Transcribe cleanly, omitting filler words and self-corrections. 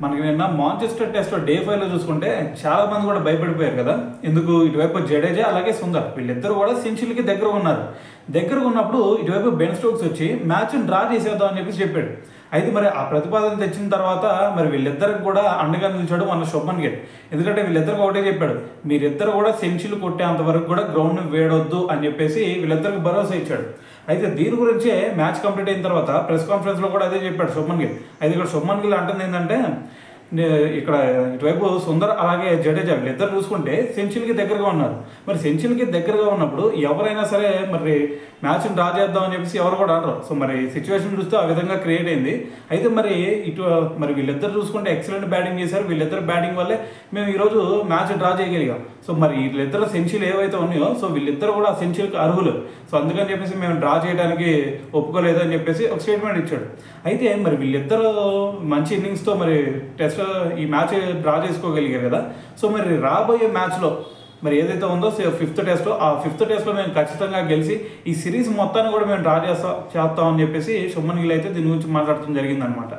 మనకి నిన్న Manchester test day 5లో చూసుకుంటే చాలా మంది కూడా భయపడిపోయారు కదా. ఎందుకు ఇటువైపు జడేజా అలాగే సుందర్ వీళ్ళిద్దరు కూడా సెంచరీకి దగ్గర ఉన్నారు. దగ్గర ఉన్నప్పుడు ఇటువైపు బెన్ స్టోక్స్ వచ్చి మ్యాచ్ని డ్రా చేసేద్దాం అని చెప్పాడు. అయితే మరి ఆ ప్రతిపాదన తెచ్చిన తర్వాత మరి వీళ్ళిద్దరికి కూడా అండగా నిలిచాడు మన శుభ్మన్ గిల్. ఎందుకంటే వీళ్ళిద్దరికి ఒకటే చెప్పాడు, మీరిద్దరు కూడా సెంచరీలు కొట్టేంత వరకు కూడా గ్రౌండ్ని వేయొద్దు అని చెప్పేసి వీళ్ళిద్దరికి భరోసా ఇచ్చాడు. అయితే దీని గురించే మ్యాచ్ కంప్లీట్ అయిన తర్వాత ప్రెస్ కాన్ఫరెన్స్లో కూడా అదే చెప్పాడు శుభ్మన్ గిల్. అయితే ఇక్కడ శుభ్మన్ గిల్ అంటుంది ఏంటంటే, ఇక్కడ ఇటువైపు సుందర్ అలాగే జడేజా వీళ్ళిద్దరు చూసుకుంటే సెంచరీకి దగ్గరగా ఉన్నారు. మరి సెంచరీకి దగ్గరగా ఉన్నప్పుడు ఎవరైనా సరే మరి మ్యాచ్ని డ్రా చేద్దాం అని చెప్పేసి ఎవరు కూడా అనరు. సో మరి సిచ్యువేషన్ చూస్తే ఆ విధంగా క్రియేట్ అయింది. అయితే మరి వీళ్ళిద్దరు చూసుకుంటే ఎక్సలెంట్ బ్యాటింగ్ చేశారు. వీళ్ళిద్దరు బ్యాటింగ్ వల్లే మేము ఈరోజు మ్యాచ్ డ్రా చేయగలిగాం. సో మరి వీళ్ళిద్దరు సెంచరీలు ఏవైతే ఉన్నాయో సో వీళ్ళిద్దరు కూడా ఆ సెంచరీకి అర్హులు. సో అందుకని చెప్పేసి మేము డ్రా చేయడానికి ఒప్పుకోలేదు అని చెప్పేసి ఒక స్టేట్మెంట్ ఇచ్చాడు. అయితే మరి వీళ్ళిద్దరు మంచి ఇన్నింగ్స్తో మరి టెస్ట్ ఈ మ్యాచ్ డ్రా చేసుకోగలిగారు కదా. సో మరి రాబోయే మ్యాచ్లో మరి ఏదైతే ఉందో 5th టెస్ట్, ఆ 5th టెస్ట్లో మేము ఖచ్చితంగా గెలిచి ఈ సిరీస్ మొత్తాన్ని కూడా మేము డ్రా చేస్తామని చెప్పేసి శుభ్మన్ గిల్ అయితే దీని గురించి మాట్లాడటం జరిగిందనమాట.